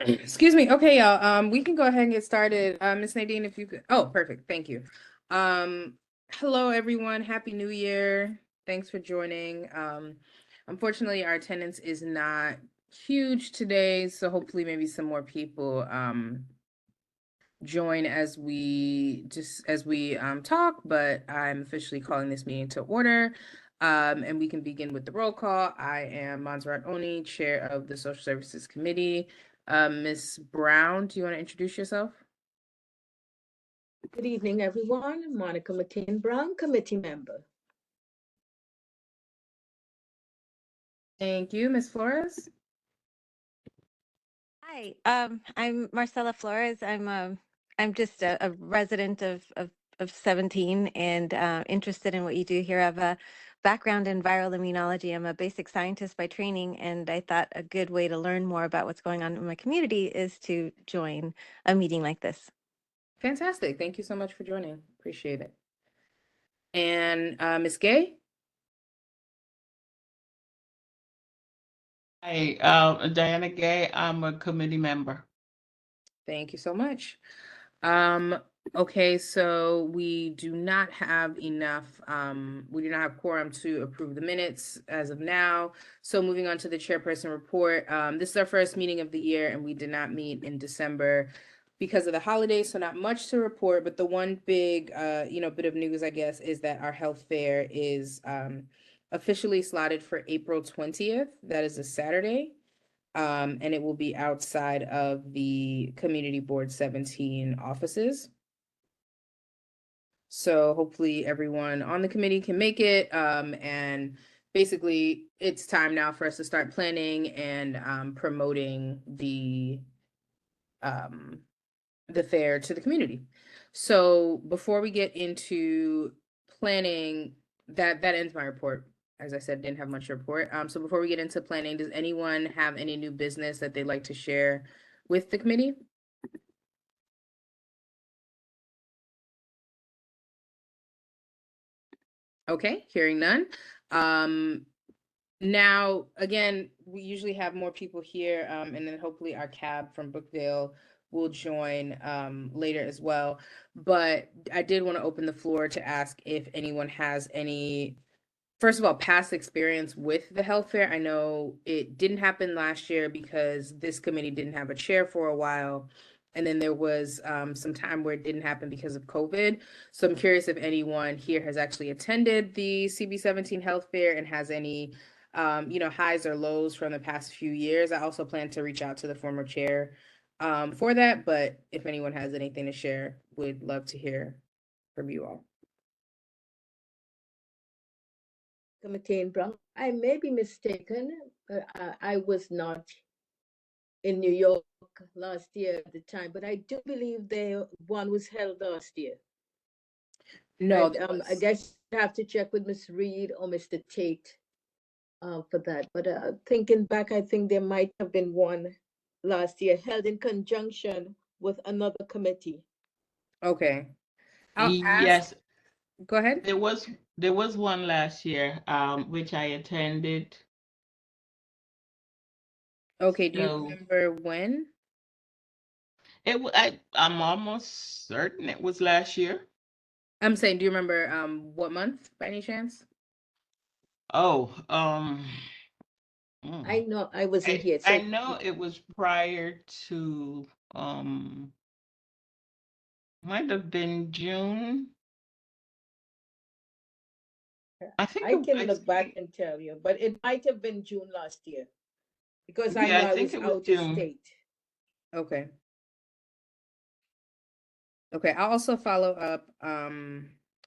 Excuse me. Okay, y'all. We can go ahead and get started. Miss Nadine, if you could. Oh, perfect. Thank you. Um, Hello everyone. Happy New Year. Thanks for joining. Unfortunately, our attendance is not huge today, so hopefully maybe some more people join as we talk, but I'm officially calling this meeting to order. And we can begin with the roll call. I am Montserrat Oni, Chair of the Social Services Committee. Ms. Brown, do you want to introduce yourself? Good evening, everyone. Monica McCain Brown, committee member. Thank you. Ms. Flores? Hi, I'm Marcela Flores. I'm just a resident of 17 and interested in what you do here. I have a background in viral immunology. I'm a basic scientist by training, and I thought a good way to learn more about what's going on in my community is to join a meeting like this. Fantastic. Thank you so much for joining. Appreciate it. And Ms. Gay? Hi, Diana Gay. I'm a committee member. Thank you so much. Um, okay, so we do not have enough, we do not have quorum to approve the minutes as of now. So moving on to the chairperson report, this is our first meeting of the year and we did not meet in December because of the holidays, so not much to report, but the one big, bit of news, I guess, is that our health fair is, officially slotted for April 20th. That is a Saturday. And it will be outside of the Community Board 17 offices. So hopefully everyone on the committee can make it. And basically it's time now for us to start planning and promoting the fair to the community. So before we get into planning, that ends my report. As I said, didn't have much to report. So before we get into planning, does anyone have any new business that they'd like to share with the committee? Okay, hearing none. Now, again, we usually have more people here, and then hopefully our cab from Brookdale will join later as well. But I did want to open the floor to ask if anyone has any, first of all, past experience with the health fair. I know it didn't happen last year because this committee didn't have a chair for a while. And then there was some time where it didn't happen because of COVID. So I'm curious if anyone here has actually attended the CB17 Health Fair and has any, highs or lows from the past few years. I also plan to reach out to the former chair for that. But if anyone has anything to share, would love to hear from you all. Committee Brown. I may be mistaken. I was not in New York last year at the time, but I do believe one was held last year. No, I guess I have to check with Ms. Reed or Mr. Tate for that. But thinking back, I think there might have been one last year held in conjunction with another committee. okay. I'll ask. Yes, Go ahead. there was one last year, which I attended. Okay, do you So remember when? I'm almost certain it was last year. I'm saying, do you remember what month by any chance? Oh, I mm, know I wasn't I here, I so know it was prior to might have been June. I think I it, can I look back think and tell you, but it might have been June last year because I yeah, know I I think was it was out of June. state. Okay. Okay, I'll also follow up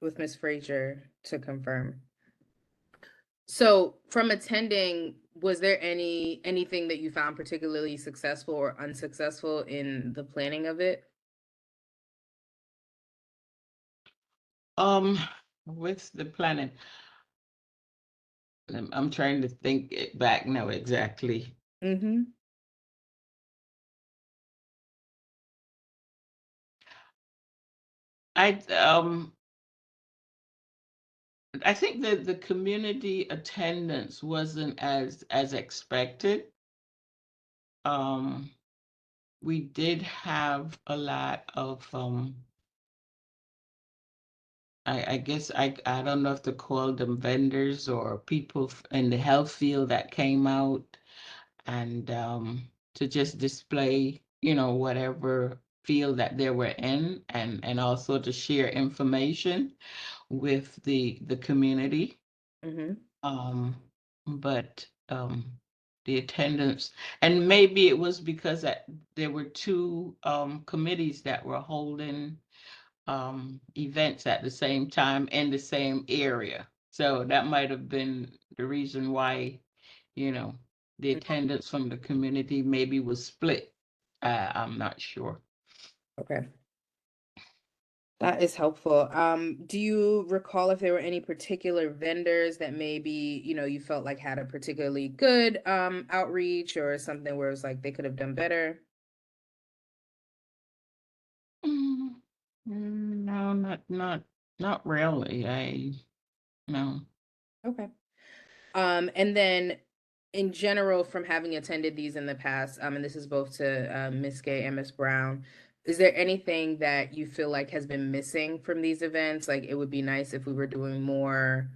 with Ms. Frazier to confirm. So from attending, was there anything that you found particularly successful or unsuccessful in the planning of it? Um, with the planet, I'm trying to think it back now exactly. Mm-hmm. I um I think that the community attendance wasn't as expected. Um, we did have a lot of I guess I don't know if to call them vendors or people in the health field that came out and to just display, whatever field that they were in, and also to share information with the community. Mm-hmm. But the attendance, and maybe it was because there were two committees that were holding events at the same time in the same area. So that might have been the reason why, the attendance from the community maybe was split. I'm not sure. Okay. That is helpful. Do you recall if there were any particular vendors that maybe, you felt like had a particularly good outreach or something where it's like they could have done better? Mm, no, not really. No. Okay. And then in general, from having attended these in the past, and this is both to Ms. Gay and Ms. Brown, is there anything that you feel like has been missing from these events? Like it would be nice if we were doing more,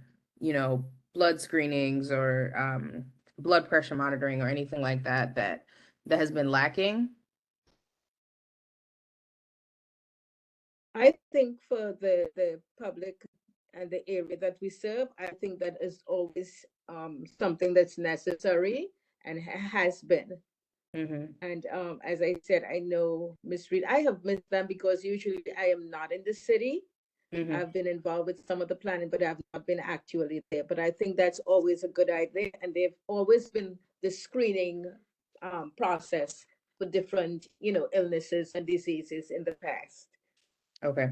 blood screenings or blood pressure monitoring or anything like that has been lacking? I think for the public and the area that we serve, I think that is always something that's necessary and has been. Mm-hmm. And as I said, I know Miss Reed, I have missed them because usually I am not in the city. Mm-hmm. I've been involved with some of the planning, but I've not been actually there. But I think that's always a good idea. And they've always been the screening process for different, illnesses and diseases in the past. Okay.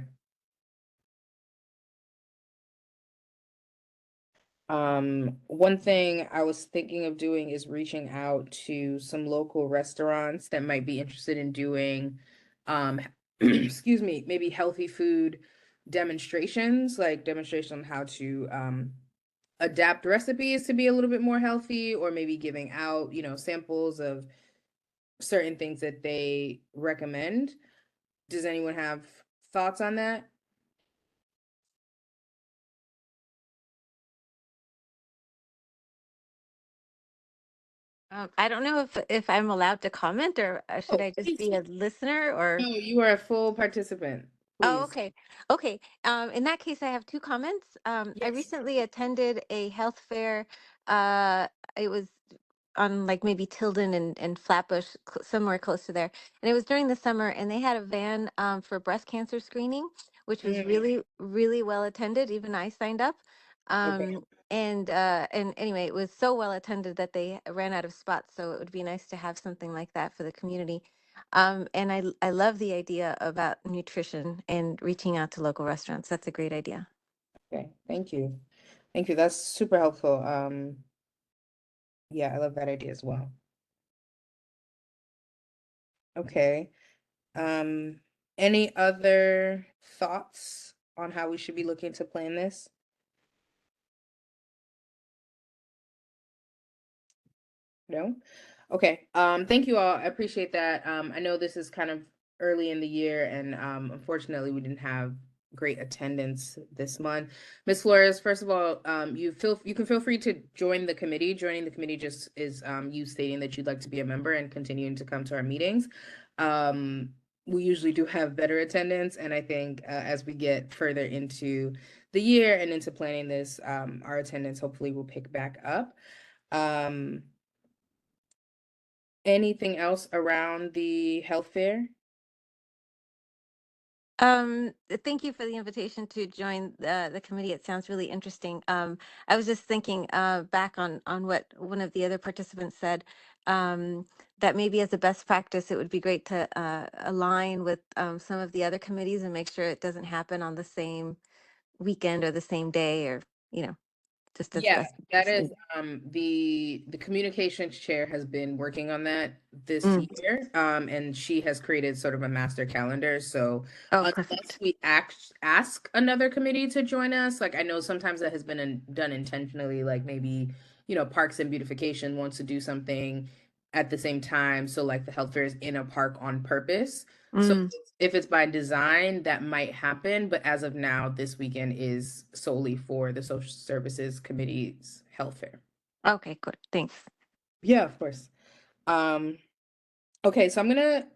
One thing I was thinking of doing is reaching out to some local restaurants that might be interested in doing, excuse me, maybe healthy food demonstrations, like demonstration on how to adapt recipes to be a little bit more healthy, or maybe giving out, samples of certain things that they recommend. Does anyone have thoughts on that? I don't know if I'm allowed to comment, or should Oh, I just please. be a listener, or? No, you are a full participant. Oh, Please. okay. Okay. In that case, I have two comments. I Yes. recently attended a health fair. It was on like maybe Tilden and Flatbush, somewhere close to there. And it was during the summer, and they had a van for breast cancer screening, which was Mm, really, really well attended. Even I signed up. okay. And anyway, it was so well attended that they ran out of spots. So it would be nice to have something like that for the community. And I love the idea about nutrition and reaching out to local restaurants. That's a great idea. Okay, thank you. Thank you. That's super helpful. Yeah, I love that idea as well. Okay. Um, any other thoughts on how we should be looking to plan this? No? Okay. Thank you all. I appreciate that. I know this is kind of early in the year and unfortunately we didn't have great attendance this month. Ms. Flores, first of all, you can feel free to join the committee. Joining the committee just is you stating that you'd like to be a member and continuing to come to our meetings. We usually do have better attendance, and I think as we get further into the year and into planning this, our attendance hopefully will pick back up. Anything else around the health fair? Thank you for the invitation to join the committee. It sounds really interesting. I was just thinking back on what one of the other participants said, that maybe as a best practice, it would be great to align with some of the other committees and make sure it doesn't happen on the same weekend or the same day, or, just as Yeah, best that practice. is the communications chair has been working on that this Mm. year. And she has created sort of a master calendar. So Oh, unless perfect. we ask another committee to join us, like I know sometimes that has been done intentionally, like maybe, Parks and Beautification wants to do something. at the same time. So like the health fair is in a park on purpose. So Mm, if it's by design, that might happen. But as of now, this weekend is solely for the Social Services Committee's health fair. okay, good. Thanks. Yeah, of course. Okay, so I'm gonna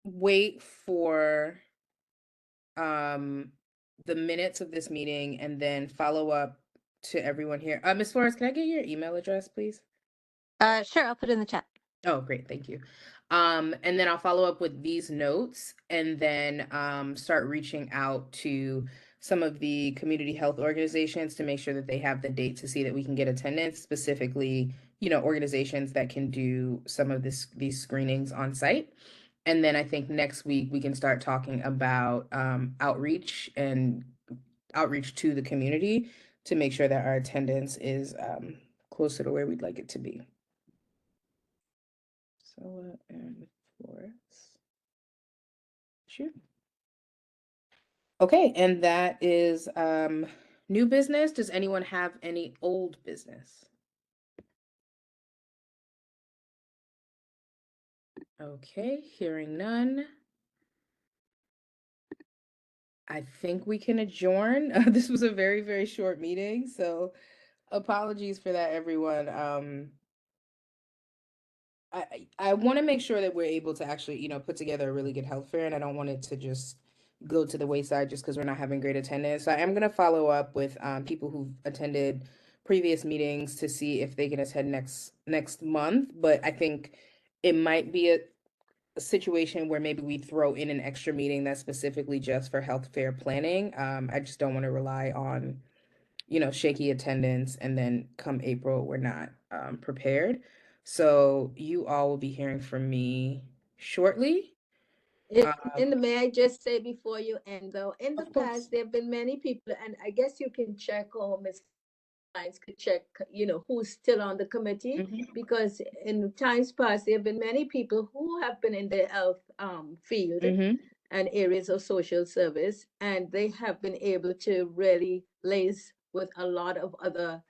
wait for the minutes of this meeting and then follow up to everyone here. Ms. Flores, can I get your email address, please? Sure, I'll put it in the chat. Oh, great, thank you. And then I'll follow up with these notes and then start reaching out to some of the community health organizations to make sure that they have the date to see that we can get attendance, specifically, you know, organizations that can do some of these screenings on site. And then I think next week we can start talking about outreach to the community to make sure that our attendance is closer to where we'd like it to be. Sola and Flores. Sure. Okay, and that is new business. Does anyone have any old business? Okay, hearing none. I think we can adjourn. This was a very, very short meeting, so apologies for that, everyone. I want to make sure that we're able to actually, you know, put together a really good health fair, and I don't want it to just go to the wayside just because we're not having great attendance. So I am going to follow up with people who've attended previous meetings to see if they can attend next month. But I think it might be a situation where maybe we throw in an extra meeting that's specifically just for health fair planning. I just don't want to rely on, you know, shaky attendance and then come April, we're not prepared. So you all will be hearing from me shortly. And may I just say before you end though, in the Of course. past, there have been many people, and I guess you can check, or Ms. Lines could check, you know, who's still on the committee, Mhm. because in times past, there have been many people who have been in the health field Mhm. and areas of social service, and they have been able to really liaise with a lot of other,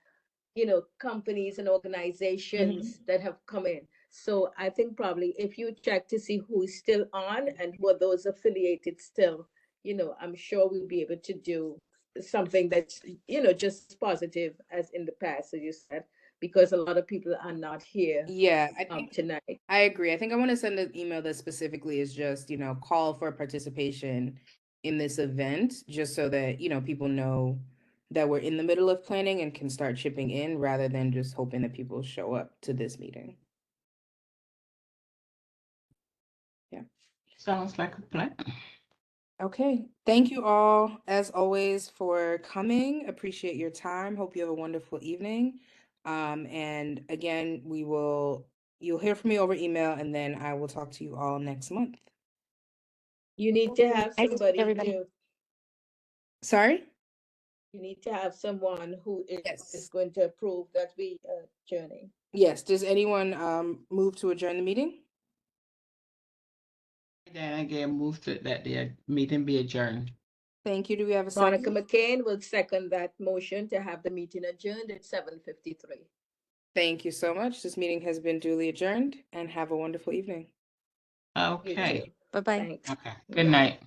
you know, companies and organizations that have come in. So I think probably if you check to see who is still on and who are those affiliated still, you know, I'm sure we'll be able to do something that's, you know, just positive as in the past, as you said, because a lot of people are not here Yeah, I think tonight. I agree. I think I want to send an email that specifically is just, you know, call for participation in this event, just so that, you know, people know that we're in the middle of planning and can start chipping in rather than just hoping that people show up to this meeting. Yeah. Sounds like a plan. Okay. Thank you all, as always, for coming. Appreciate your time. Hope you have a wonderful evening. And again, you'll hear from me over email, and then I will talk to you all next month. You need to have Nice to meet somebody everybody. to, Sorry? you need to have someone who is Yes. going to approve that we journey. Yes. Does anyone move to adjourn the meeting? Then again, move to that the meeting be adjourned. Thank you. Do we have a Monica second? McCain will second that motion to have the meeting adjourned at 7:53. Thank you so much. This meeting has been duly adjourned, and have a wonderful evening. You Okay. too. Bye-bye. Thanks. Okay. Good night.